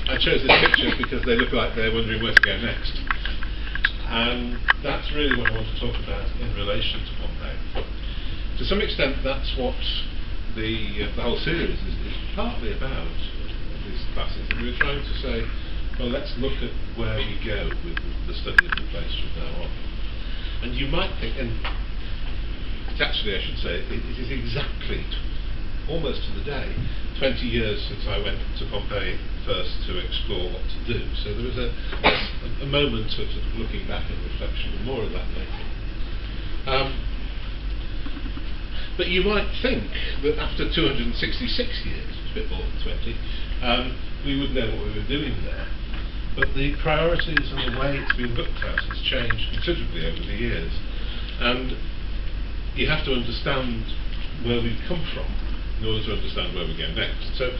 I chose this picture because they look like they're wondering where to go next. And that's really what I want to talk about in relation to Pompeii. To some extent, that's what the whole series is partly about, these classes. And we're trying to say, well, let's look at where we go with the study of the place from now on. And you might think, and actually I should say, it is exactly, almost to the day, 20 years since I went to Pompeii first to explore what to do. So there was a moment of sort of looking back and reflection, and more of that later. But you might think that after 266 years, a bit more than 20, we would know what we were doing there. But the priorities and the way it's been looked at has changed considerably over the years. And you have to understand where we've come from in order to understand where we go next. So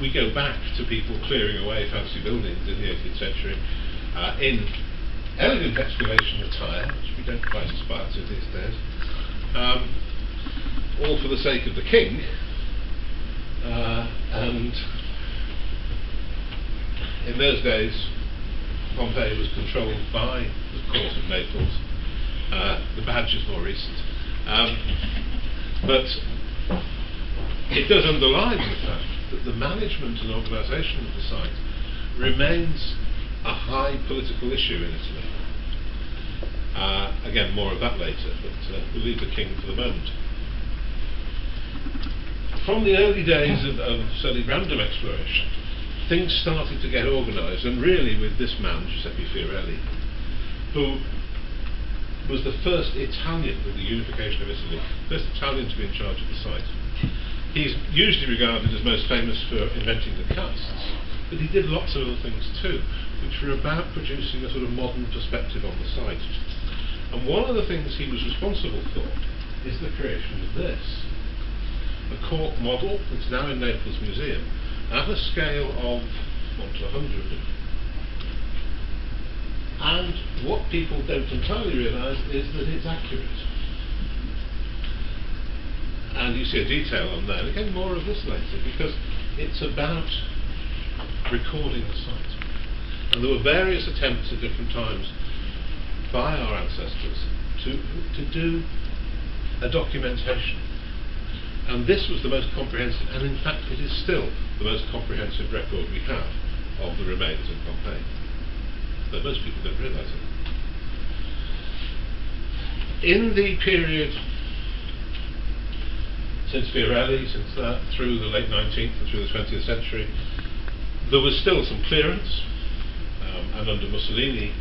we go back to people clearing away fancy buildings in the 18th century in elegant excavation attire, which we don't quite aspire to these days, all for the sake of the king, and in those days Pompeii was controlled by the court of Naples. The badge is more recent, but it does underline the fact that the management and organisation of the site remains a high political issue in Italy. Again, more of that later, but we'll leave the king for the moment. From the early days of certainly random exploration, things started to get organised, and really with this man, Giuseppe Fiorelli, who was the first Italian with the unification of Italy, first Italian to be in charge of the site. He's usually regarded as most famous for inventing the casts, but he did lots of other things too, which were about producing a sort of modern perspective on the site. And one of the things he was responsible for is the creation of this. A court model that's now in Naples Museum at a scale of 1 to 100. And what people don't entirely realise is that it's accurate. And you see a detail on there, and again more of this later, because it's about recording the site. And there were various attempts at different times by our ancestors to do a documentation. And this was the most comprehensive, and in fact it is still the most comprehensive record we have of the remains in Pompeii. But most people don't realise it. In the period since Fiorelli, since that, through the late 19th and through the 20th century, there was still some clearance, and under Mussolini,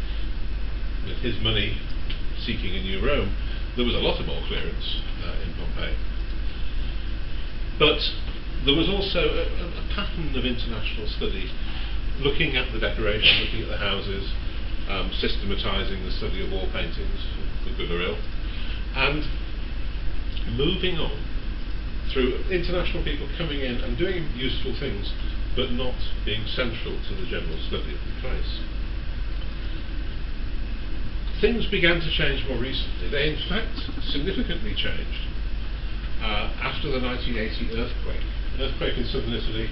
with his money seeking a new Rome, there was a lot of more clearance in Pompeii. But there was also a pattern of international study, looking at the decoration, looking at the houses, systematising the study of wall paintings, for good or ill, and moving on through international people coming in and doing useful things, but not being central to the general study of the place. Things began to change more recently. They in fact significantly changed after the 1980 earthquake. An earthquake in southern Italy,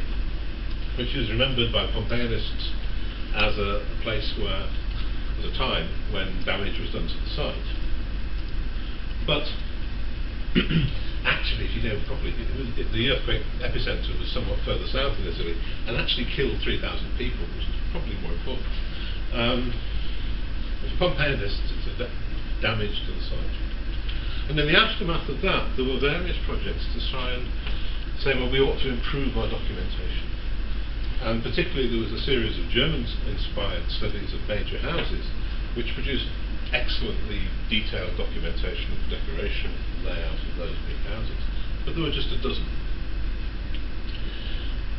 which is remembered by Pompeianists as a place where there was a time when damage was done to the site. But actually, if you know properly, the earthquake epicentre was somewhat further south in Italy and actually killed 3,000 people, which is probably more important. For Pompeianists, it's a damage to the site. And in the aftermath of that, there were various projects to try and say, well, we ought to improve our documentation. And particularly there was a series of German-inspired studies of major houses, which produced excellently detailed documentation of the decoration and layout of those big houses. But there were just a dozen.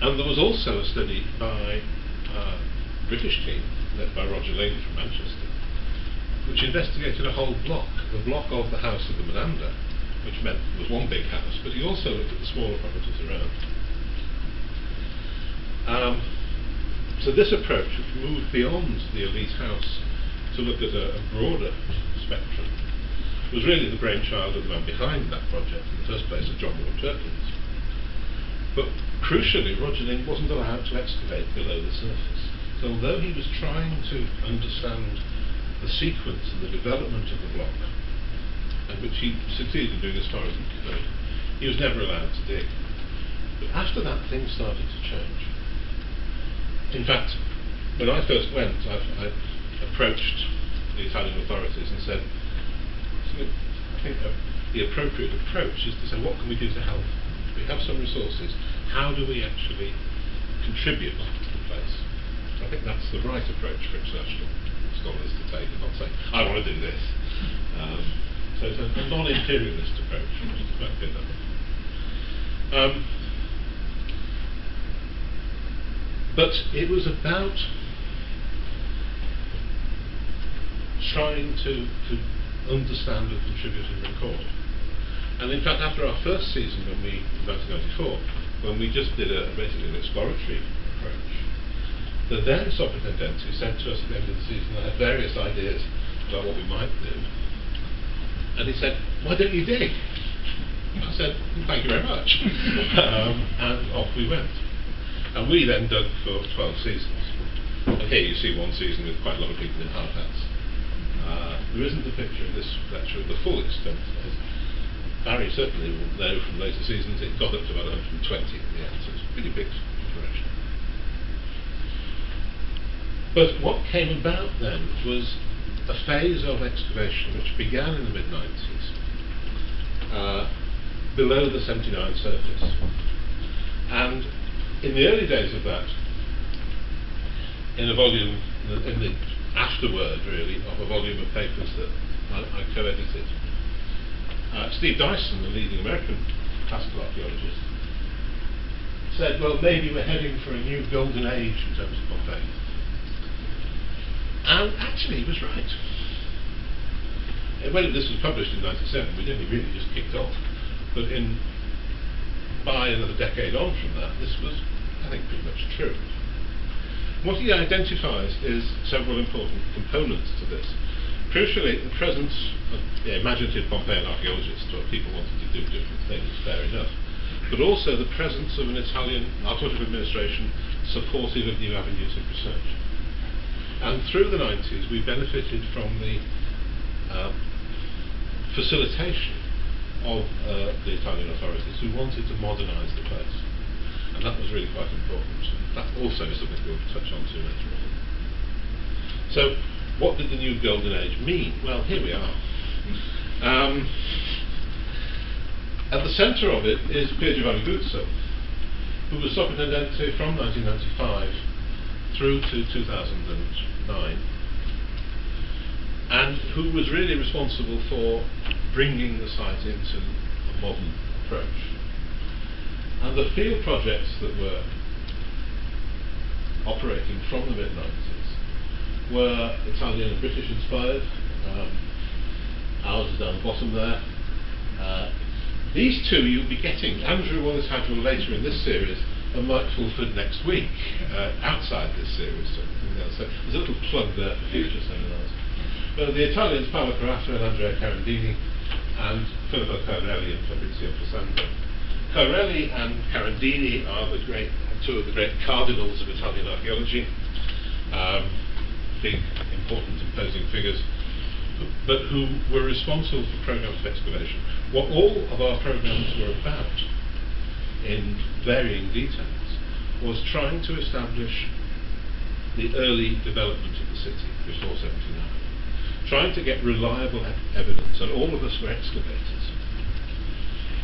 And there was also a study by a British team, led by Roger Lane from Manchester, which investigated a whole block, the block of the house of the Menanda, which meant it was one big house, but he also looked at the smaller properties around. So this approach, which moved beyond the elite house to look at a broader spectrum, was really the brainchild of the man behind that project in the first place, of John Lord Perkins. But crucially, Roger Ling wasn't allowed to excavate below the surface. So although he was trying to understand the sequence and the development of the block, and which he succeeded in doing as far as he could, he was never allowed to dig. But after that, things started to change. In fact, when I first went, I approached the Italian authorities and said, I think the appropriate approach is to say, what can we do to help? We have some resources. How do we actually contribute to the place? I think that's the right approach for international scholars to take, and not say, I want to do this. So it's a non-imperialist approach, which is quite good. But it was about trying to understand and contribute and record. And in fact, after our first season, in 1994, when we just did basically an exploratory approach, the then Superintendente said to us at the end of the season, I had various ideas about what we might do. And he said, why don't you dig? I said, thank you very much. And off we went. And we then dug for 12 seasons. And here you see one season with quite a lot of people in hard hats. There isn't a picture in this lecture of the full extent. As Barry certainly will know from later seasons, it got up to about 120 in the end, so it's a pretty big operation. But what came about then was a phase of excavation which began in the mid-90s, below the 79 surface. And in the early days of that, in a volume, in the afterword really, of a volume of papers that I co-edited, Steve Dyson, the leading American classical archaeologist, said, well, maybe we're heading for a new golden age in terms of Pompeii. And actually he was right. When this was published in 1997, we'd only really just kicked off. But by another decade on from that, this was, I think, pretty much true. What he identifies is several important components to this. Crucially, the presence of imaginative Pompeian archaeologists, or people wanting to do different things, fair enough, but also the presence of an Italian archaeological administration supportive of new avenues of research. And through the 90s, we benefited from the facilitation of the Italian authorities who wanted to modernise the place. And that was really quite important. That also is something we'll touch on to later on. So, what did the new Golden Age mean? Well, here we are. At the centre of it is Pier Giovanni Guzzo, who was Superintendente from 1995 through to 2009, and who was really responsible for bringing the site into a modern approach. And the field projects that were operating from the mid-90s were Italian and British inspired. Ours is down the bottom there. These two you'll be getting. Andrew Wallace Hadrill later in this series, and Mike Fulford next week, outside this series. So there's a little plug there for future seminars. But the Italians, Paolo Carafa and Andrea Carandini, and Filippo Carelli and Fabrizio Fusando. Carelli and Carandini are two of the great cardinals of Italian archaeology, big, important, imposing figures, but who were responsible for programs of excavation. What all of our programs were about, in varying details, was trying to establish the early development of the city before 79, trying to get reliable evidence, and all of us were excavators.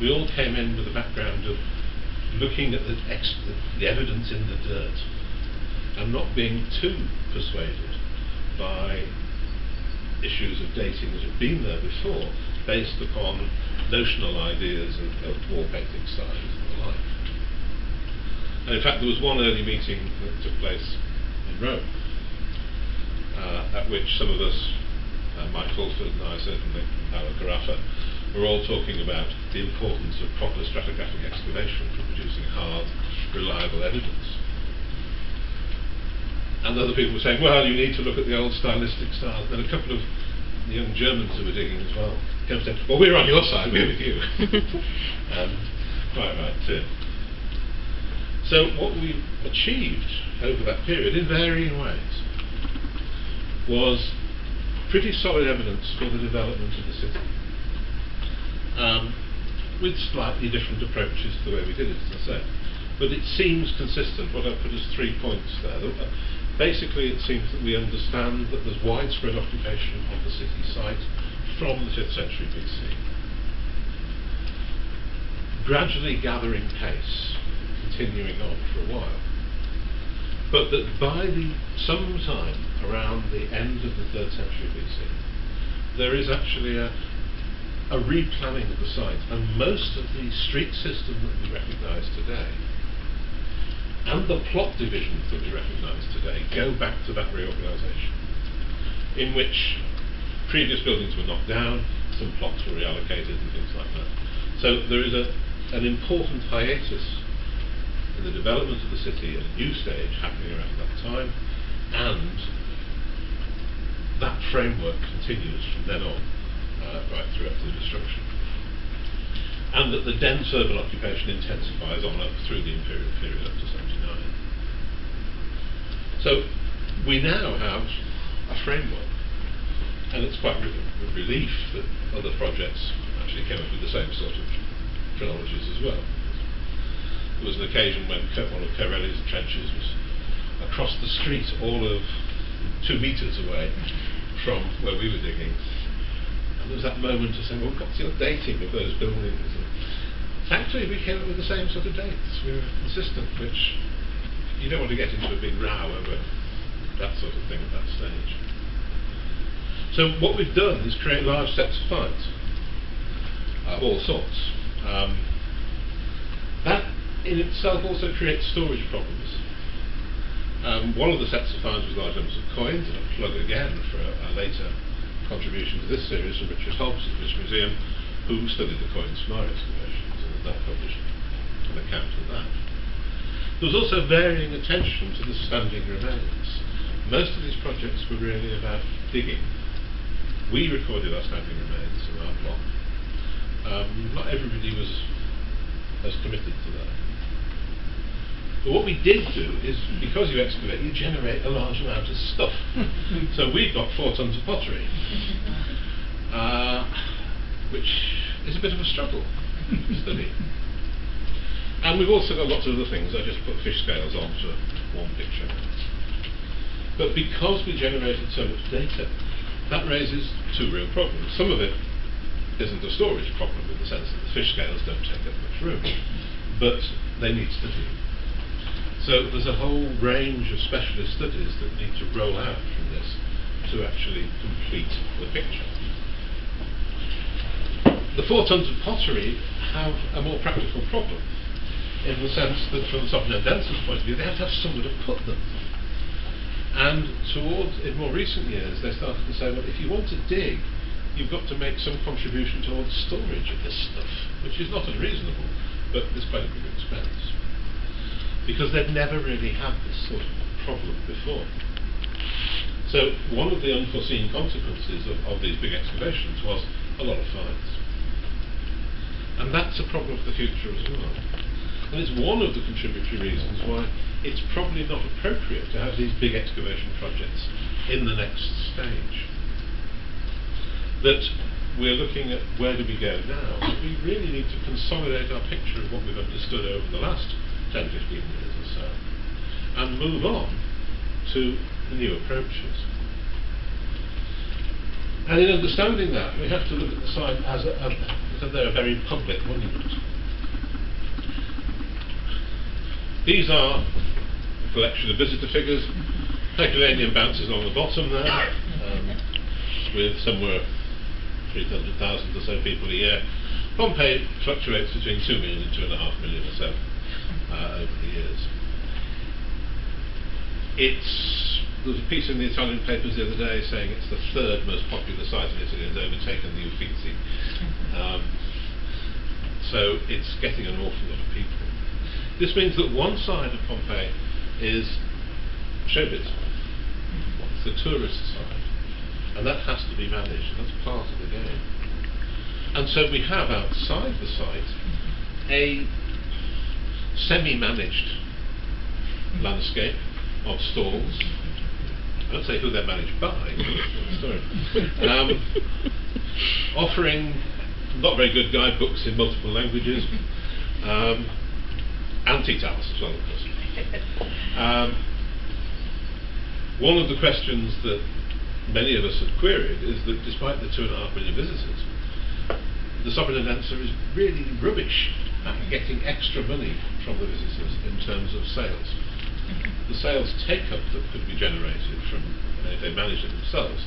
We all came in with a background of looking at the evidence in the dirt and not being too persuaded by issues of dating that had been there before, based upon notional ideas of wall painting styles and the like. And in fact, there was one early meeting that took place in Rome, at which some of us, Mike Fulford and I certainly, Paolo Carafa, we're all talking about the importance of proper stratigraphic excavation for producing hard, reliable evidence. And other people were saying, well, you need to look at the old stylistic styles. Then a couple of young Germans who were digging as well came and said, well, we're on your side, we're with you. And quite right too. So what we achieved over that period, in varying ways, was pretty solid evidence for the development of the city, with slightly different approaches to the way we did it, as I said. But it seems consistent. What I've put as 3 points there. Basically, it seems that we understand that there's widespread occupation of the city site from the 5th century BC, gradually gathering pace, continuing on for a while, but that by sometime around the end of the 3rd century BC, there is actually a replanning of the site, and most of the street system that we recognise today and the plot divisions that we recognise today go back to that reorganisation, in which previous buildings were knocked down, some plots were reallocated and things like that. So there is an important hiatus in the development of the city at a new stage happening around that time, and that framework continues from then on, right through up to the destruction. And that the dense urban occupation intensifies on up through the imperial period up to 79. So we now have a framework, and it's quite a relief that other projects actually came up with the same sort of chronologies as well. There was an occasion when one of Corelli's trenches was across the street, all of 2 metres away from where we were digging. And there was that moment of saying, well, what's the dating of those buildings? And thankfully, we came up with the same sort of dates. We were consistent, which you don't want to get into a big row over that sort of thing at that stage. So what we've done is create large sets of finds of all sorts. That in itself also creates storage problems. One of the sets of finds was large numbers of coins, and a plug again for a later contribution to this series from Richard Hobbs at the British Museum, who studied the coins from our excavations and has now published an account of that. There was also varying attention to the standing remains. Most of these projects were really about digging. We recorded our standing remains in our plot. Not everybody was as committed to that. But what we did do is, because you excavate, you generate a large amount of stuff. So we've got 4 tons of pottery, which is a bit of a struggle to study. And we've also got lots of other things. I just put fish scales on for one picture. But because we generated so much data, that raises 2 real problems. Some of it isn't a storage problem, in the sense that the fish scales don't take up much room, but they need studying. So there's a whole range of specialist studies that need to roll out from this to actually complete the picture. The 4 tons of pottery have a more practical problem, in the sense that from the Sophiandensis point of view, they have to have somewhere to put them. And in more recent years, they started to say, well, if you want to dig, you've got to make some contribution towards storage of this stuff, which is not unreasonable, but there's quite a big expense. Because they'd never really had this sort of problem before. So one of the unforeseen consequences of these big excavations was a lot of finds. And that's a problem for the future as well. And it's one of the contributory reasons why it's probably not appropriate to have these big excavation projects in the next stage. That we're looking at where do we go now, but we really need to consolidate our picture of what we've understood over the last 10, 15 years or so, and move on to the new approaches. And in understanding that, we have to look at the site as they're a very public monument. These are a collection of visitor figures. Herculaneum bounces along the bottom there, with somewhere 300,000 or so people a year. Pompeii fluctuates between 2 million and 2.5 million or so over the years. There was a piece in the Italian papers the other day saying it's the 3rd most popular site in Italy and has overtaken the Uffizi. So it's getting an awful lot of people. This means that one side of Pompeii is showbiz. It's the tourist side. And that has to be managed. That's part of the game. And so we have outside the site a semi-managed landscape of stalls. I don't say who they're managed by. Sorry. Offering not very good guidebooks in multiple languages, and tea towels as well, of course. One of the questions that many of us have queried is that despite the 2.5 million visitors, the Sopranense is really rubbish at getting extra money from the visitors in terms of sales. The sales take-up that could be generated from, if they manage it themselves,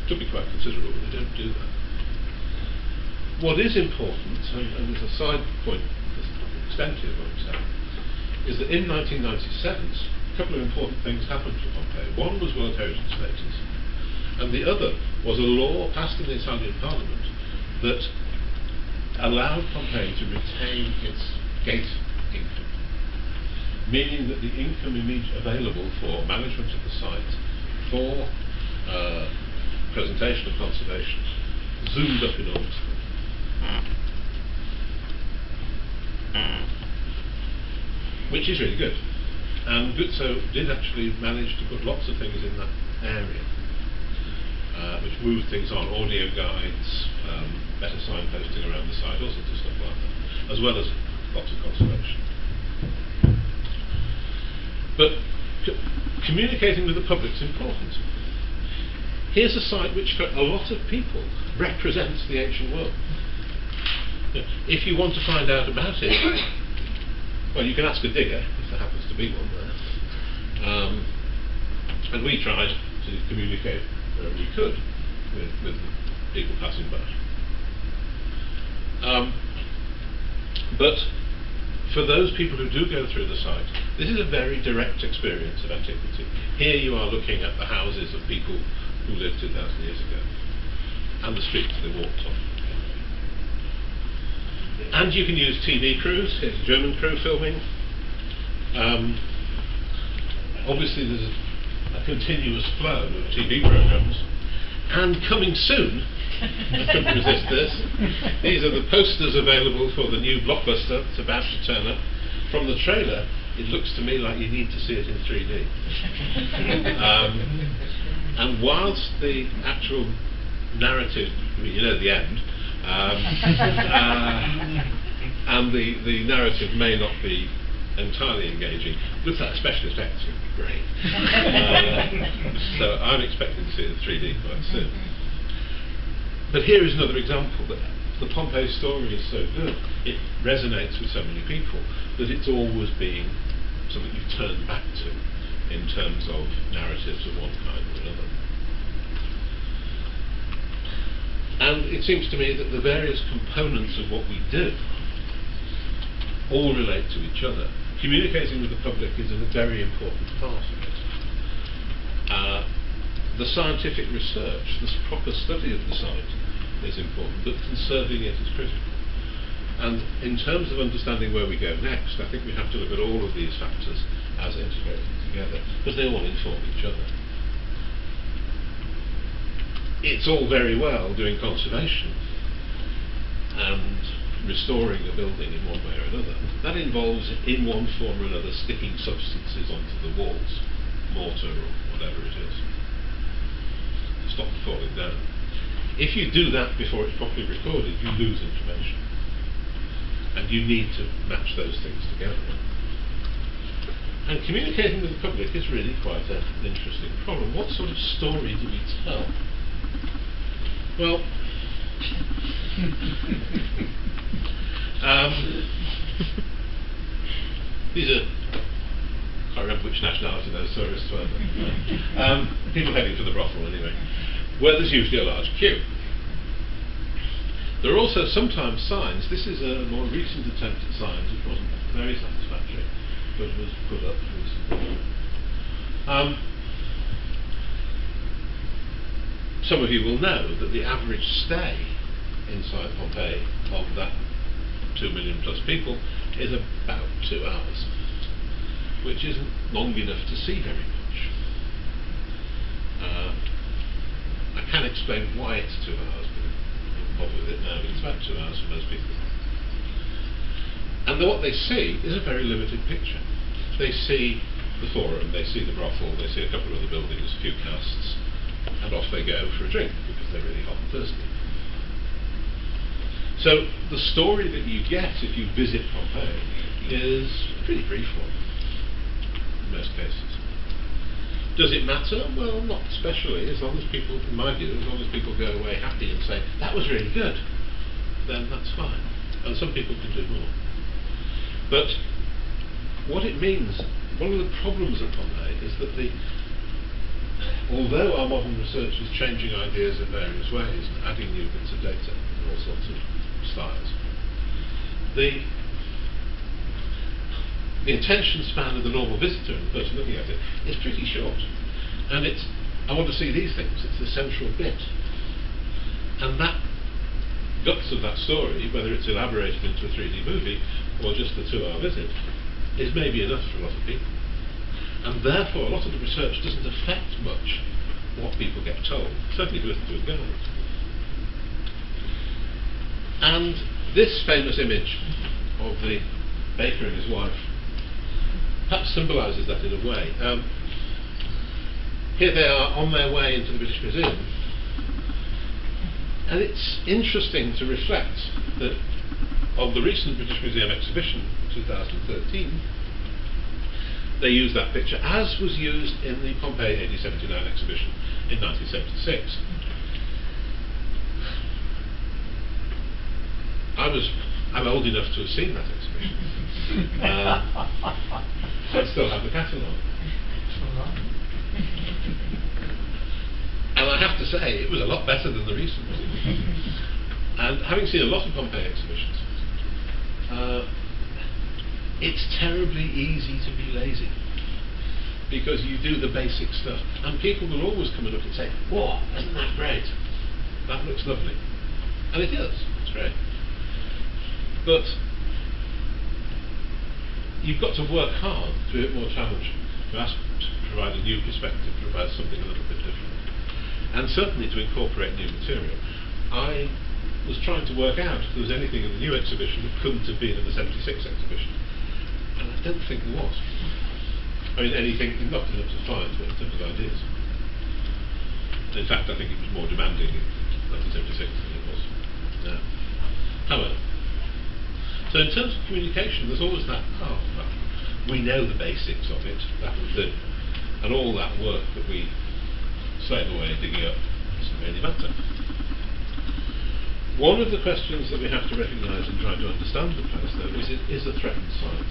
could be quite considerable, but they don't do that. What is important, and there's a side point that's extensive, I would say, is that in 1997, a couple of important things happened for Pompeii. One was World Heritage status, and the other was a law passed in the Italian Parliament that allowed Pompeii to retain its gate income, meaning that the income available for management of the site, for presentation of conservation, zoomed up enormously. Which is really good. And Guzzo did actually manage to put lots of things in that area, which moved things on, audio guides, better signposting around the site, all sorts of stuff like that, as well as lots of conservation. But communicating with the public is important. Here's a site which for a lot of people represents the ancient world. If you want to find out about it, well, you can ask a digger, if there happens to be one there. And we tried to communicate wherever we could with people passing by. But for those people who do go through the site, this is a very direct experience of antiquity. Here you are looking at the houses of people who lived 2,000 years ago, and the streets they walked on. And you can use TV crews. Here's a German crew filming. Obviously there's a continuous flow of TV programmes. And coming soon, I couldn't resist this, these are the posters available for the new blockbuster that's about to turn up. From the trailer, it looks to me like you need to see it in 3D. And whilst the actual narrative, I mean, you know the end, and the narrative may not be entirely engaging, looks like special effects would be great. So I'm expecting to see it in 3D quite soon. But here is another example that the Pompeii story is so good, it resonates with so many people, that it's always being something you turn back to in terms of narratives of one kind or another. And it seems to me that the various components of what we do all relate to each other. Communicating with the public is a very important part of it. The scientific research, the proper study of the site is important, but conserving it is critical. And in terms of understanding where we go next, I think we have to look at all of these factors as integrated together, because they all inform each other. It's all very well doing conservation and restoring a building in one way or another. That involves, in one form or another, sticking substances onto the walls, mortar or whatever it is, to stop it falling down. If you do that before it's properly recorded, you lose information. And you need to match those things together. And communicating with the public is really quite an interesting problem. What sort of story do we tell? Well, these are, I can't remember which nationality those tourists were, but, people heading to the brothel anyway, where there's usually a large queue. There are also sometimes signs. This is a more recent attempt at signs, which wasn't very satisfactory, but it was put up recently. Some of you will know that the average stay inside Pompeii of that 2 million plus people is about 2 hours, which isn't long enough to see very much. I can explain why it's 2 hours, but I won't bother with it now. It's about 2 hours for most people. And what they see is a very limited picture. they see the forum, they see the brothel, they see a couple of other buildings, a few casts, and off they go for a drink because they're really hot and thirsty. So the story that you get if you visit Pompeii is a pretty brief one in most cases. Does it matter? Well, not especially, as long as people, in my view, as long as people go away happy and say, that was really good, then that's fine. And some people can do more. But what it means, one of the problems at Pompeii is that although our modern research is changing ideas in various ways and adding new bits of data in all sorts of styles, the attention span of the normal visitor and the person looking at it is pretty short. And I want to see these things, it's the central bit. And that guts of that story, whether it's elaborated into a 3D movie or just a 2-hour visit, is maybe enough for a lot of people. And therefore a lot of the research doesn't affect much what people get told, certainly if you listen to a guide. And this famous image of the baker and his wife perhaps symbolises that in a way. Here they are on their way into the British Museum, and it's interesting to reflect that of the recent British Museum exhibition 2013, they used that picture, as was used in the Pompeii AD 79 exhibition in 1976. I'm old enough to have seen that exhibition. I still have the catalogue. And I have to say, it was a lot better than the recent one. And having seen a lot of Pompeii exhibitions, it's terribly easy to be lazy because you do the basic stuff, and people will always come and look and say, "Whoa, isn't that great? That looks lovely," and it is. It's great, but you've got to work hard to be a bit more challenging, to provide a new perspective, to provide something a little bit different, and certainly to incorporate new material. I was trying to work out if there was anything in the new exhibition that couldn't have been in the 76 exhibition, and I don't think there was. I mean, anything, not in terms of finds, but in terms of ideas. In fact, I think it was more demanding in 1976 than it was now. However, so in terms of communication, there's always that, well, we know the basics of it, that will do. And all that work that we slave away digging up doesn't really matter. One of the questions that we have to recognise in trying to understand the place, though, is a threatened site.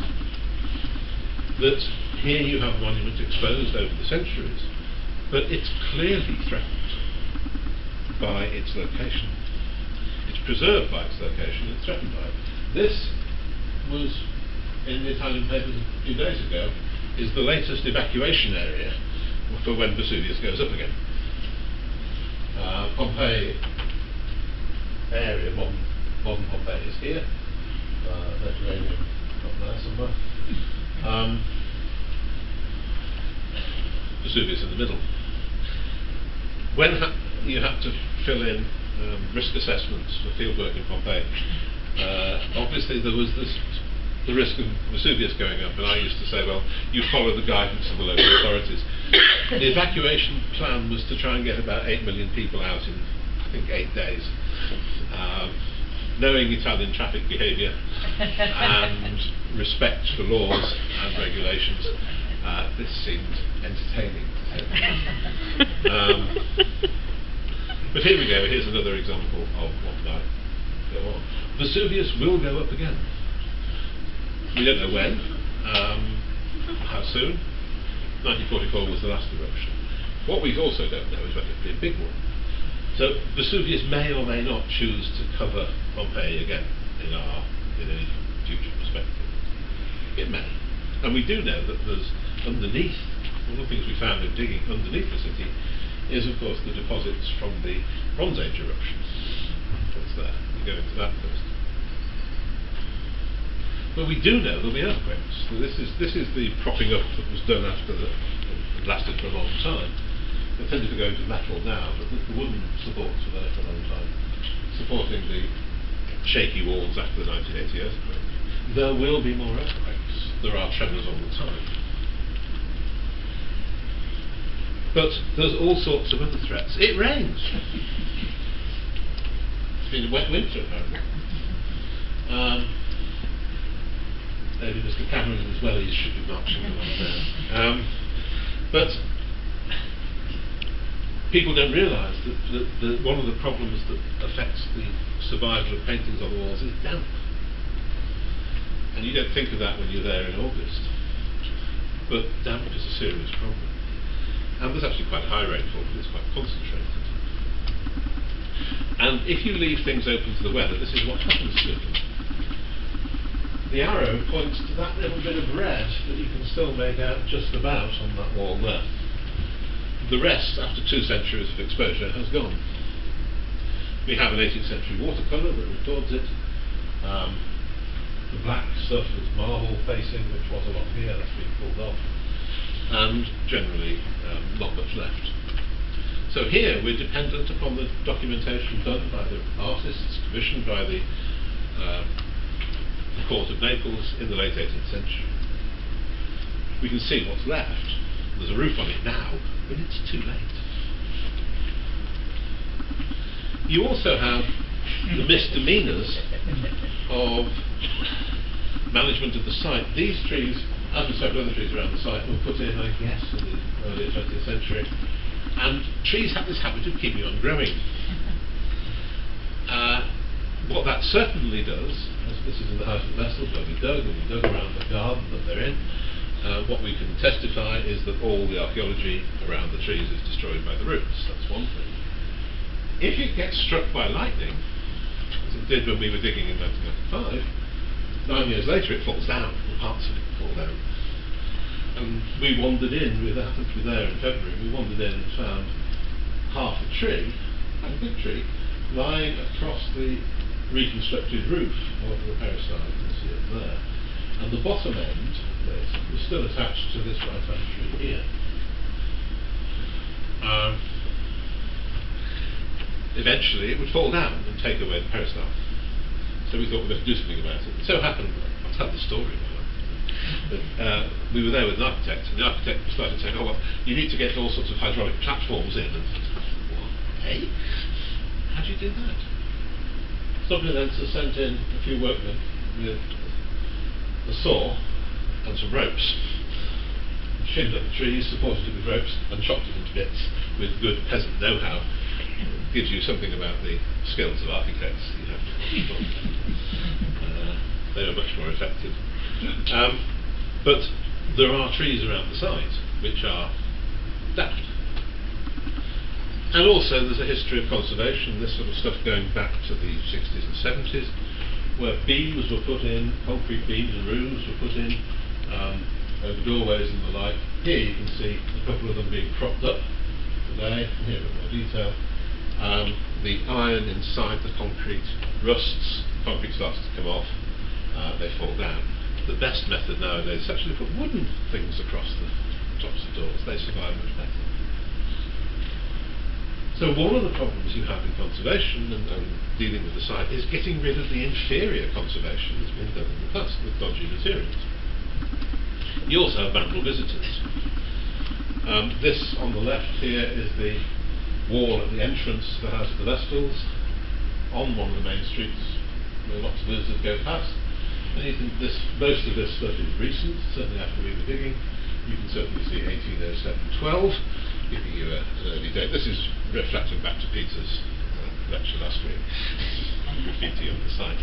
That here you have a monument exposed over the centuries, but it's clearly threatened by its location. It's preserved by its location, it's threatened by it. This was, in the Italian papers a few days ago, is the latest evacuation area for when Vesuvius goes up again. Pompeii area, modern Pompeii is here, Mediterranean up there somewhere. Vesuvius in the middle. When you had to fill in risk assessments for fieldwork in Pompeii, obviously there was the risk of Vesuvius going up, and I used to say, well, you follow the guidance of the local authorities. The evacuation plan was to try and get about 8 million people out in, I think, 8 days. Knowing Italian traffic behaviour and respect for laws and regulations, this seemed entertaining. But here we go, here's another example of what might go on. Vesuvius will go up again. We don't know when, how soon. 1944 was the last eruption. What we also don't know is whether it'll be a big one. So Vesuvius may or may not choose to cover Pompeii again in any future perspective. It may. And we do know that there's underneath, one of the things we found in digging underneath the city is of course the deposits from the Bronze Age eruption. What's there? We go into that first. But we do know there'll be earthquakes. So this is the propping up that was done after it lasted for a long time. They tended to go into metal now, but the wooden supports were there for a long time, supporting the shaky walls after the 1980 earthquake. There will be more earthquakes. earthquakes, there are tremors all the time. But there's all sorts of other threats. It rains. It's been a wet winter, apparently. Maybe Mr. Cameron, as well, he should be marching along there. But people don't realise that one of the problems that affects the survival of paintings on the walls is damp. And you don't think of that when you're there in August. But damp is a serious problem. And there's actually quite high rainfall, but it's quite concentrated. And if you leave things open to the weather, this is what happens to them. The arrow points to that little bit of red that you can still make out just about on that wall there. The rest, after 2 centuries of exposure, has gone. We have an 18th century watercolour that records it. The black stuff is marble facing, which was along here, that's been pulled off. And generally, not much left. So here we're dependent upon the documentation done by the artists, commissioned by the Court of Naples in the late 18th century. We can see what's left. There's a roof on it now, but it's too late. You also have the misdemeanours of management of the site. These trees, as with several other trees around the site, were put in, I guess, in the early 20th century. And trees have this habit of keeping on growing. What that certainly does, as this is in the house of Vessels where we dug, and we dug around the garden that they're in, what we can testify is that all the archaeology around the trees is destroyed by the roots. That's one thing. If it gets struck by lightning, as it did when we were digging in 1995, 9 years later it falls down, or parts of it fall down. And we wandered in, we happened to be there in February, we wandered in and found half a tree, a big tree, lying across the reconstructed roof of the peristyle, you can see it there. And the bottom end of this was still attached to this right-hand tree here. Eventually it would fall down and take away the peristyle. So we thought we'd have to do something about it. It so happened, I'll tell the story now, that we were there with an architect, and the architect started saying, oh well, you need to get all sorts of hydraulic platforms in. And what? Hey? How do you do that? Sublinenser sent in a few workmen with a saw and some ropes, shinned up the trees, supported it with ropes, and chopped it into bits with good peasant know-how. It gives you something about the skills of architects. You have they are much more effective. But there are trees around the site which are daft. And also there's a history of conservation, this sort of stuff going back to the 60s and 70s, where beams were put in, concrete beams and roofs were put in over doorways and the like. Here you can see a couple of them being propped up today, here a bit more detail. The iron inside the concrete rusts, concrete starts to come off, they fall down. The best method nowadays is actually to put wooden things across the tops of doors, they survive much better. So one of the problems you have in conservation and dealing with the site is getting rid of the inferior conservation that's been done in the past with dodgy materials. You also have vandal visitors. This on the left here is the wall at the entrance to the House of the Vestals on one of the main streets where lots of visitors go past. And you can, most of this stuff is recent, certainly after we were digging. You can certainly see 1807-12. Giving you an early date. This is reflecting back to Peter's lecture last week. Graffiti on the site.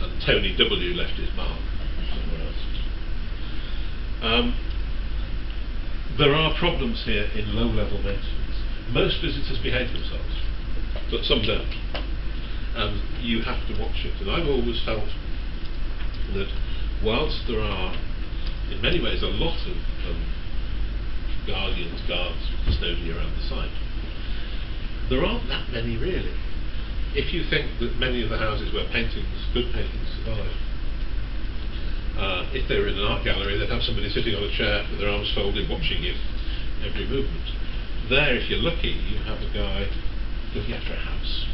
And Tony W. left his mark somewhere else. There are problems here in low-level maintenance. Most visitors behave themselves, but some don't. And you have to watch it. And I've always felt that whilst there are in many ways a lot of guardians, guards, custodians around the site, there aren't that many really. If you think that many of the houses where paintings, good paintings, survive, if they were in an art gallery they'd have somebody sitting on a chair with their arms folded watching you every movement. There, if you're lucky, you have a guy looking after a house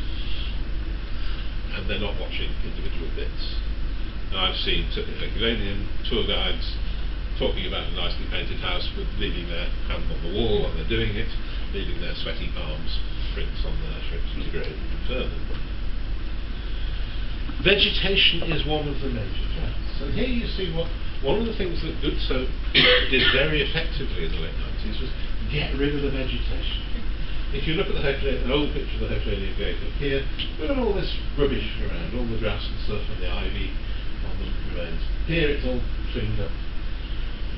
and they're not watching individual bits. And I've seen Herculaneum tour guides talking about a nicely painted house with leaving their hand on the wall while they're doing it, leaving their sweaty palms prints on their shrips was great and further. Vegetation is one of the major threats. So here you see one of the things that Guzzo did very effectively in the late 90s was get rid of the vegetation. If you look at an old picture of the Herculaneum Gate up here, we've got all this rubbish around, all the grass and stuff and the ivy on the remains. Here it's all cleaned up.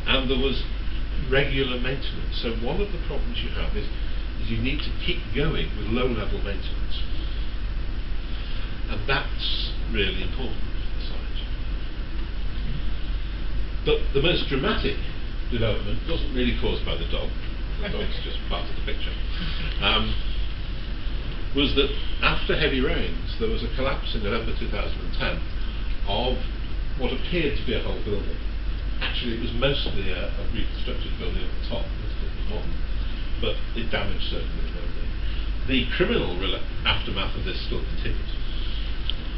And there was regular maintenance. So one of the problems you have is you need to keep going with low-level maintenance. And that's really important for the site. But the most dramatic development wasn't really caused by the dog. The dog's just part of the picture. Was that after heavy rains, there was a collapse in November 2010 of what appeared to be a whole building. Actually, it was mostly a reconstructed building at the top, but it damaged certainly the building. The criminal aftermath of this still continues,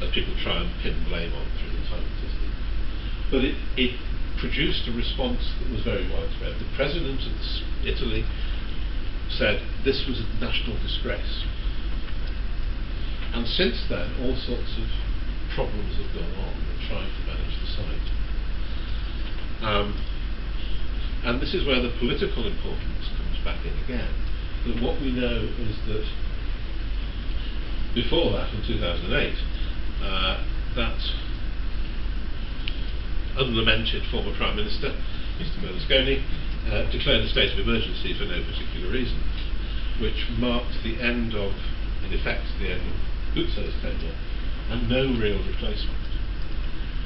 as people try and pin blame on through the time system. But it produced a response that was very widespread. The president of Italy said this was a national disgrace. And since then, all sorts of problems have gone on in trying to manage the site. And this is where the political importance comes back in again. That what we know is that before that, in 2008, that unlamented former Prime Minister, Mr. Berlusconi, declared a state of emergency for no particular reason, which marked the end of, in effect, the end of Guzzo's tenure, and no real replacement.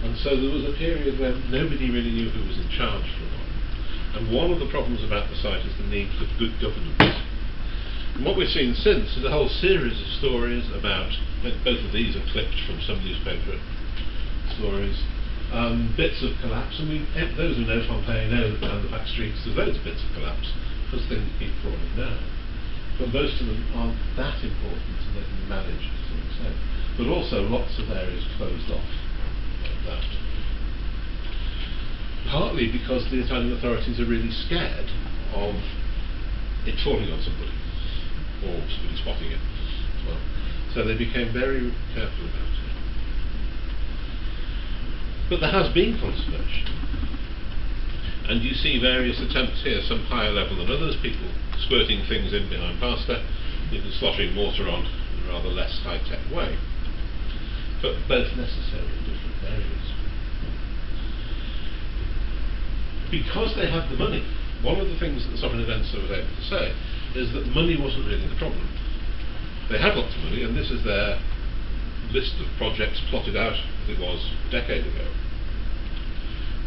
And so there was a period when nobody really knew who was in charge for a while. And one of the problems about the site is the need for good governance. And what we've seen since is a whole series of stories about, both of these are clipped from some newspaper stories, bits of collapse, and those who know Pompeii know that down the back streets there's loads of bits of collapse, because things keep falling down. But most of them aren't that important, and they can be managed to some extent. But also lots of areas closed off like that. Partly because the Italian authorities are really scared of it falling on somebody, or somebody spotting it as well. So they became very careful about it. But there has been conservation. And you see various attempts here, some higher level than others, people squirting things in behind pasta, people sloshing water on in a rather less high-tech way. But both necessary in different areas. Because they had the money, one of the things that the Soprintendenza was able to say is that money wasn't really the problem. They had lots of money, and this is their list of projects plotted out as it was a decade ago.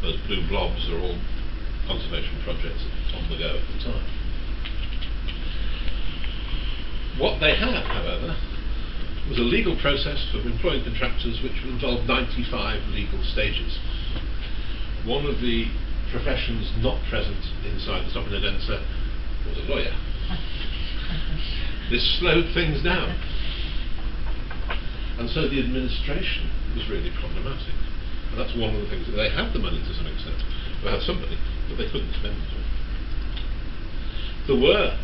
Those blue blobs are all conservation projects on the go at the time. What they had, however, was a legal process for employing contractors which involved 95 legal stages. One of the professions not present inside the Soprintendenza was a lawyer. This slowed things down. And so the administration was really problematic. And that's one of the things that they had the money to some extent. They had somebody, but they couldn't spend it all. There were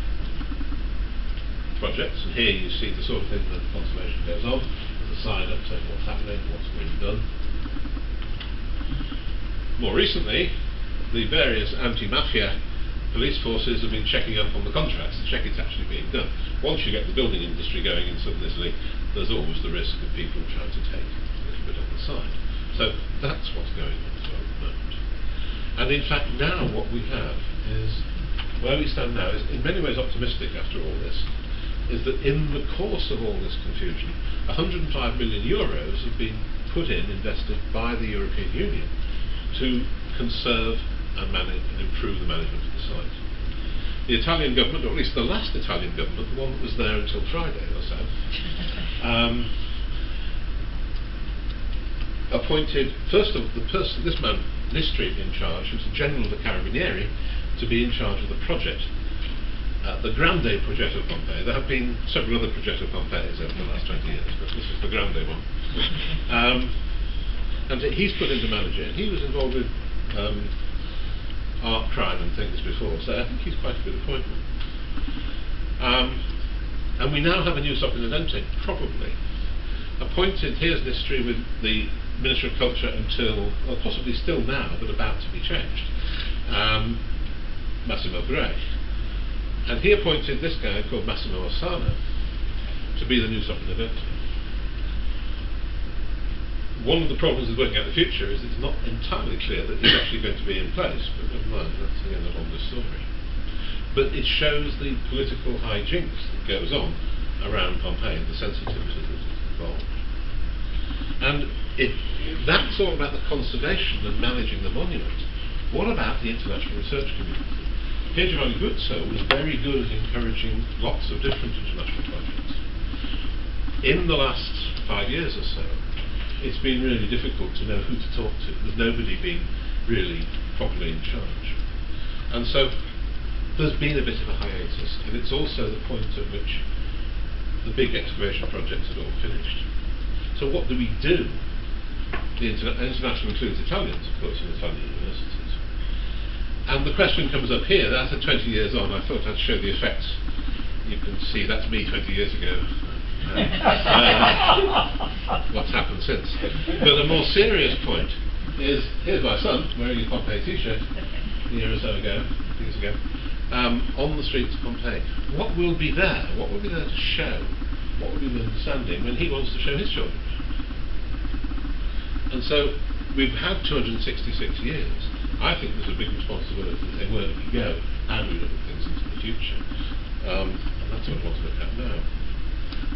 projects, and here you see the sort of thing that conservation goes on. There's a sign up saying what's happening, what's being done. More recently, the various anti-mafia police forces have been checking up on the contracts to check it's actually being done. Once you get the building industry going in southern Italy, there's always the risk of people trying to take a little bit on the side. So that's what's going on as well at the moment. And in fact now what we have is, where we stand now is in many ways optimistic after all this, is that in the course of all this confusion, 105 million euros have been put in, invested by the European Union to conserve and manage and improve the management of the site. The Italian government, or at least the last Italian government, the one that was there until Friday or so, appointed first of the person, this man, Nistri, in charge, who's the general of the Carabinieri, to be in charge of the project. The Grande Progetto Pompeii. There have been several other Progetto Pompeiis over the last 20 years, but this is the Grande one. And he's put in to manage it. He was involved with art crime and things before, so I think he's quite a good appointment. And we now have a new superintendent, probably, appointed, here's an history with the Minister of Culture until, well, possibly still now, but about to be changed, Massimo Gray. And he appointed this guy called Massimo Ossana to be the new superintendent. One of the problems with working out the future is it's not entirely clear that he's actually going to be in place, but never mind, that's again a longer story. But it shows the political hijinks that goes on around Pompeii, the sensitivity that is involved. And that's all about the conservation and managing the monument. What about the international research community? Here Giovanni Guzzo was very good at encouraging lots of different international projects. In the last 5 years or so, it's been really difficult to know who to talk to. There's nobody being really properly in charge. And so there's been a bit of a hiatus, and it's also the point at which the big excavation projects had all finished. So what do we do? The international includes Italians, of course, in Italian universities. And the question comes up here, that's 20 years on, I thought I'd show the effects. You can see that's me 20 years ago. What's happened since. But a more serious point is, here's my son wearing a Pompeii t-shirt a year or so ago, years ago, on the streets of Pompeii. What will be there? What will be there to show? What will be the understanding when he wants to show his children? And so we've had 266 years. I think there's a big responsibility to say, where do we go? How do we look at things into the future? And that's what I want to look at now.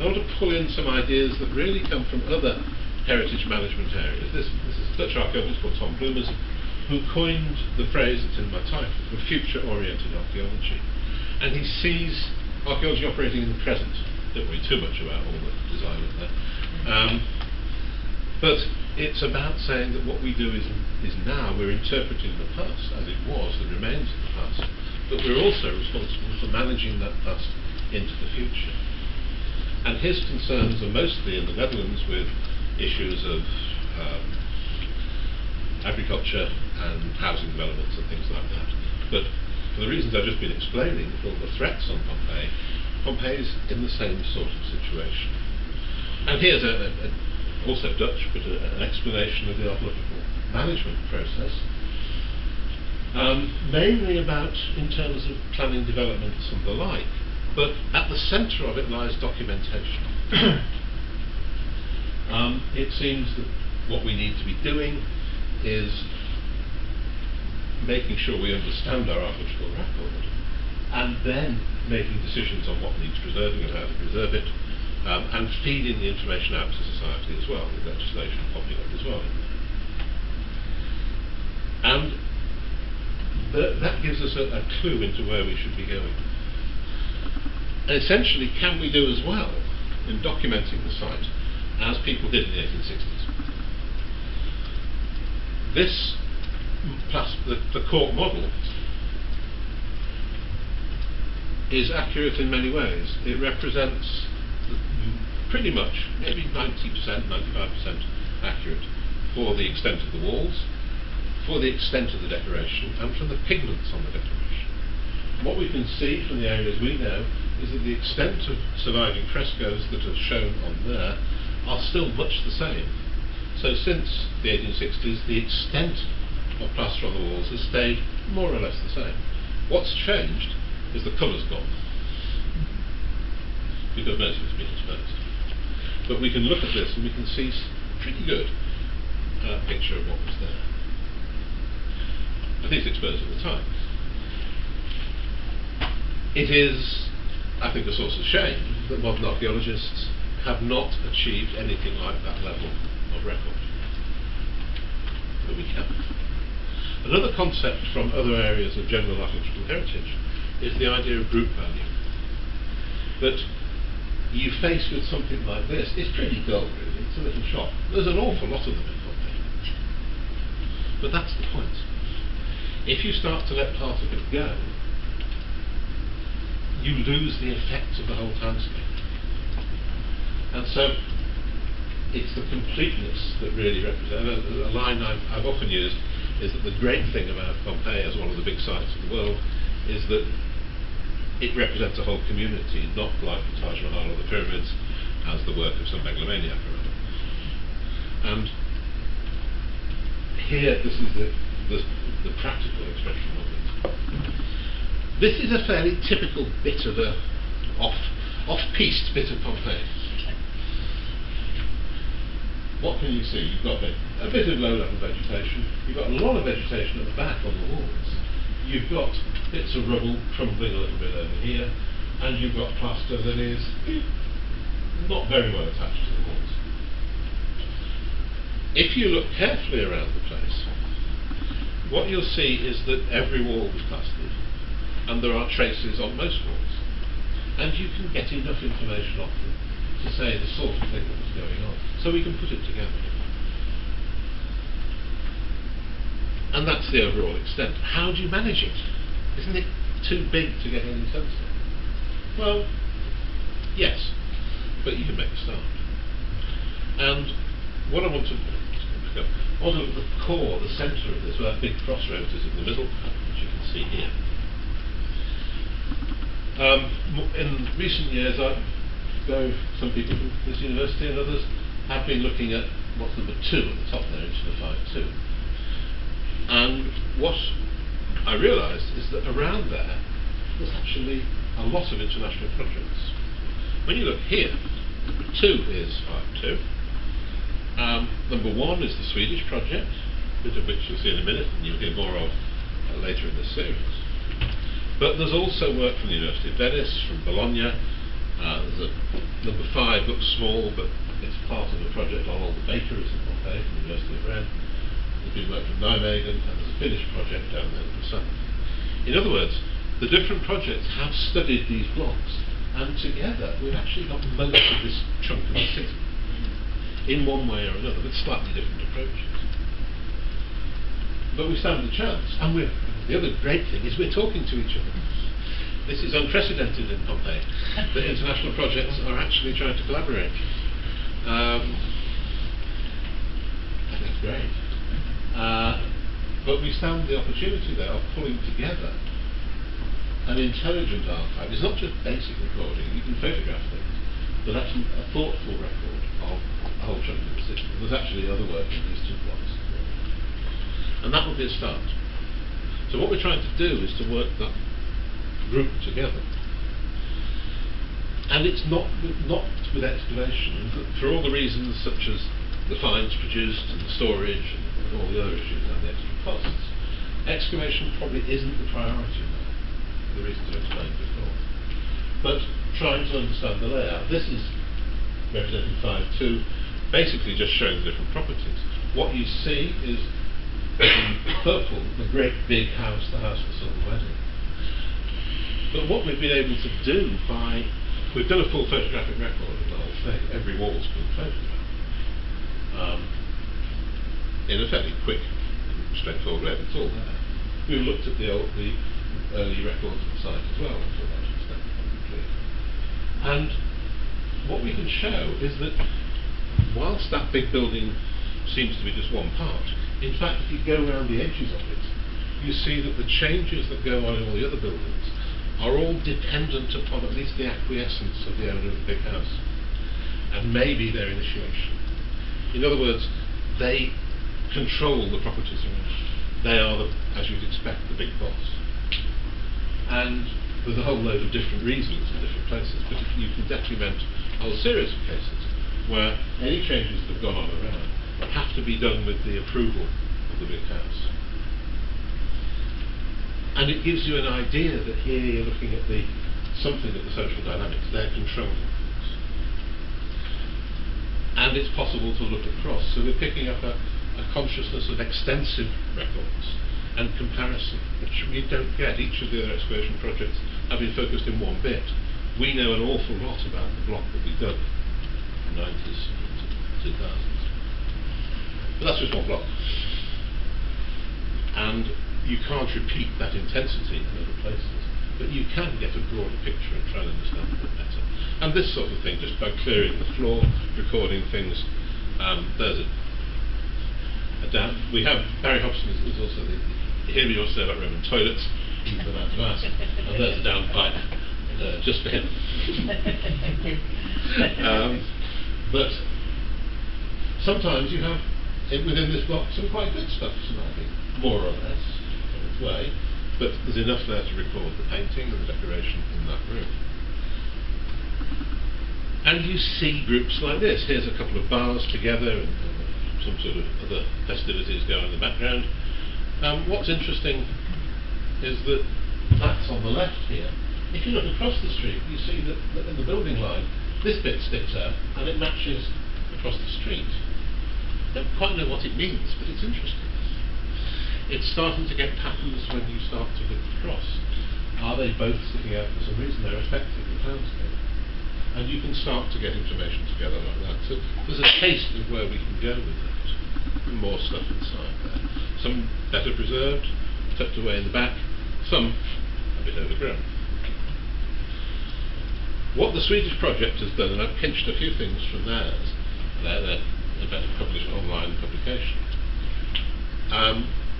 I want to pull in some ideas that really come from other heritage management areas. This is a Dutch archaeologist called Tom Bloemers, who coined the phrase that's in my title, for future-oriented archaeology. And he sees archaeology operating in the present. Don't worry too much about all the design of that. But it's about saying that what we do is now, we're interpreting the past as it was, the remains of the past, but we're also responsible for managing that past into the future. And his concerns are mostly in the Netherlands with issues of agriculture and housing developments and things like that. But for the reasons I've just been explaining, with all the threats on Pompeii, Pompeii's in the same sort of situation. And here's also Dutch, but an explanation of the archaeological management process, mainly about in terms of planning developments and the like, but at the centre of it lies documentation. It seems that what we need to be doing is making sure we understand our archaeological record, and then making decisions on what needs preserving and how to preserve it, and feeding the information out to society as well, with legislation popping up as well. And that gives us a clue into where we should be going. And essentially, can we do as well in documenting the site as people did in the 1860s? This, plus the court model, is accurate in many ways. It represents pretty much, maybe 90%, 95% accurate for the extent of the walls, for the extent of the decoration, and for the pigments on the decoration. What we can see from the areas we know is that the extent of surviving frescoes that are shown on there are still much the same. So since the 1860s, the extent of plaster on the walls has stayed more or less the same. What's changed is the colour's gone, because most of it's been exposed. But we can look at this and we can see pretty good picture of what was there. At least exposed at the time. It is, I think, a source of shame that modern archaeologists have not achieved anything like that level of record. But we can. Another concept from other areas of general archaeological heritage is the idea of group value. That you face with something like this, it's pretty dull really, it's a little shop. There's an awful lot of them in Pompeii. But that's the point. If you start to let part of it go, you lose the effect of the whole landscape. And so it's the completeness that really represents. A line I've often used is that the great thing about Pompeii as one of the big sites of the world is that it represents a whole community, not like the Taj Mahal or the pyramids as the work of some megalomaniac or other. And here, this is the practical expression of it. This is a fairly typical bit of a off-piste bit of Pompeii. What can you see? You've got a bit of low-level vegetation. You've got a lot of vegetation at the back on the walls. You've got bits of rubble crumbling a little bit over here, and you've got plaster that is not very well attached to the walls. If you look carefully around the place, what you'll see is that every wall is plastered, and there are traces on most walls. And you can get enough information off them to say the sort of thing that was going on, so we can put it together. And that's the overall extent. How do you manage it? Isn't it too big to get any sense of? Well, yes, but you can make a start. And what I want to look at the core, the centre of this, where that big crossroads is in the middle, which you can see here. In recent years, though some people from this university and others have been looking at what's number 2 at the top there, into the 5-2. And what I realised is that around there's actually a lot of international projects. When you look here, number 2 is 5-2. Number 1 is the Swedish project, bit of which you'll see in a minute and you'll hear more of later in this series. But there's also work from the University of Venice, from Bologna. There's a number 5, looks small, but it's part of a project on all the bakeries in Pompeii from the University of Rennes. There's been work from Nijmegen, and there's a Finnish project down there in the south. In other words, the different projects have studied these blocks, and together we've actually got most of this chunk of the city, in one way or another, with slightly different approaches. But we stand a chance, and the other great thing is we're talking to each other. This is unprecedented in Pompeii, that international projects are actually trying to collaborate. I think that's great. But we stand the opportunity there of pulling together an intelligent archive. It's not just basic recording, you can photograph things, but actually a thoughtful record of a whole chunk of the city. There's actually other work in these 2 blocks. And that will be a start. So what we're trying to do is to work that group together. And it's not with excavation, for all the reasons such as the finds produced and the storage and all the other issues and the extra costs. Excavation probably isn't the priority now, for the reasons I explained before. But trying to understand the layout. This is representing 5-2, basically just showing the different properties. What you see is in purple, the great big house, the house for Silver Wedding. But what we've been able to do we've done a full photographic record of the whole thing. Every wall's been photographed. In a fairly quick, straightforward way, it's all there. We've looked at the early records of the site as well, to a large extent, probably. And what we can show is that whilst that big building seems to be just one part, in fact, if you go around the edges of it, you see that the changes that go on in all the other buildings are all dependent upon at least the acquiescence of the owner of the big house, and maybe their initiation. In other words, they control the properties around. They are, as you'd expect, the big boss. And there's a whole load of different reasons in different places, but you can document a whole series of cases where any changes that have gone on around have to be done with the approval of the big house. And it gives you an idea that here you're looking at something of the social dynamics. They're controlling things. And it's possible to look across. So we're picking up a consciousness of extensive records and comparison, which we don't get. Each of the other excavation projects have been focused in one bit. We know an awful lot about the block that we dug from the 90s to 2000s. But that's just one block. And you can't repeat that intensity in other places, but you can get a broader picture and try and understand it better. And this sort of thing, just by clearing the floor, recording things There's a down. We have Barry Hobson is also here. We also say about Roman toilets. He's the man to ask. And there's a downpipe just for him. But sometimes you have within this block some quite good stuff, surviving, more or less in its way. But there's enough there to record the painting and the decoration in that room. And you see groups like this. Here's a couple of bars together and some sort of other festivities going in the background. What's interesting is that that's on the left here. If you look across the street, you see that in the building line, this bit sticks out and it matches across the street. Don't quite know what it means, but it's interesting. It's starting to get patterns when you start to look across. Are they both sticking out for some reason? They're affecting the landscape. And you can start to get information together like that. So there's a taste of where we can go with that. More stuff inside there. Some better preserved, tucked away in the back, some a bit overgrown. What the Swedish project has done, and I've pinched a few things from theirs, they're about to publish an online publication,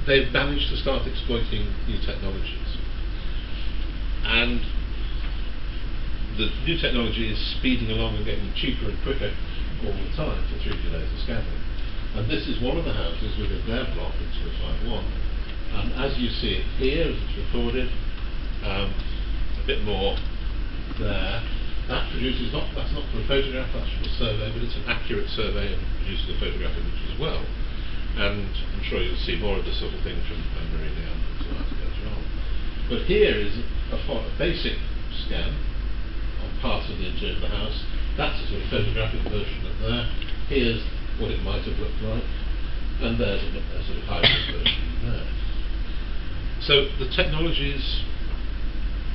they've managed to start exploiting new technologies. And the new technology is speeding along and getting cheaper and quicker all the time for 3D laser scanning. And this is one of the houses within their block in 251. And as you see it here, as it's recorded, a bit more there. That's not for a photograph, that's from a survey, but it's an accurate survey and produces a photograph image as well. And I'm sure you'll see more of this sort of thing from Marie Leanne later on. But here is a basic scan of parts of the interior of the house. That's a sort of photographic version up there. Here's what it might have looked like. And there's a sort of hybrid version there. So the technologies,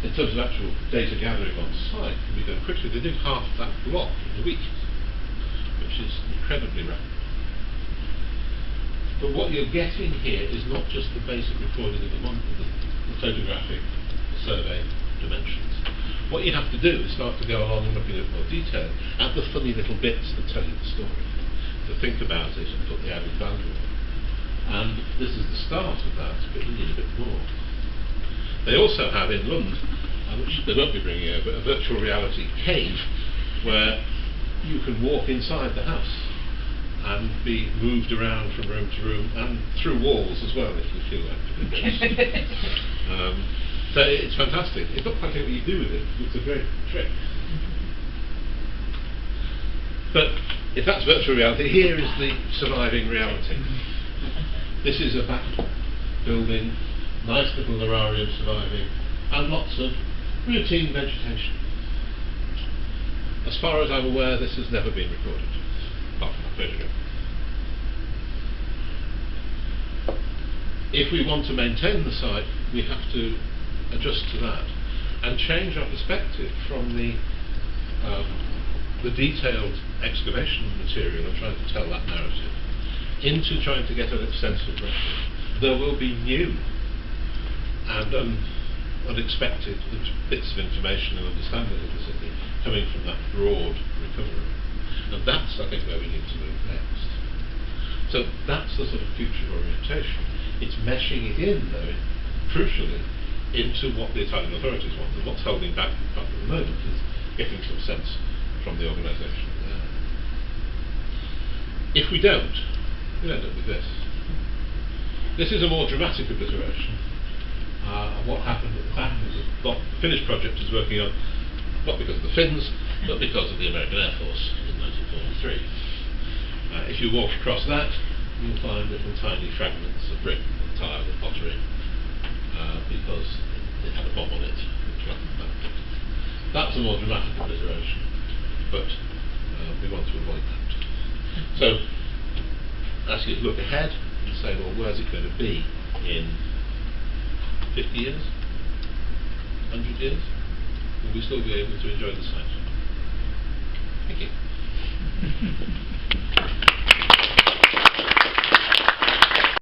in terms of actual data gathering on site, can be done quickly. They did half that block in a week, which is incredibly rapid. But what you're getting here is not just the basic recording of the photographic survey dimensions. What you have to do is start to go along and look in more detail at the funny little bits that tell you the story, to think about it and put the added value on. And this is the start of that, but we need a bit more. They also have in Lund, which they won't be bringing over, a virtual reality cave where you can walk inside the house and be moved around from room to room and through walls as well if you feel like it. So it's fantastic. It's not quite clear what you do with it. It's a great trick. But if that's virtual reality, here is the surviving reality. This is a back building, nice little terrarium surviving, and lots of routine vegetation. As far as I'm aware, this has never been recorded, apart from that photograph. If we want to maintain the site, we have to adjust to that and change our perspective from the detailed excavation material and trying to tell that narrative into trying to get a sense of record. There will be new and unexpected bits of information and understanding of the city coming from that broad recovery. And that's, I think, where we need to move next. So that's the sort of future orientation. It's meshing it in, though, crucially, into what the Italian authorities want. And what's holding back at the moment is getting some sense from the organisation there. If we don't, we'll end up with this. This is a more dramatic obliteration. What happened at the back is what the Finnish project is working on, not because of the Finns, but because of the American Air Force in 1943. If you walk across that, you'll find little tiny fragments of brick and tile and pottery, because it had a bomb on it. That's a more dramatic obliteration, but we want to avoid that. So, ask you to look ahead and say, well, where's it going to be in 50 years? 100 years? Will we still be able to enjoy the site? Thank you.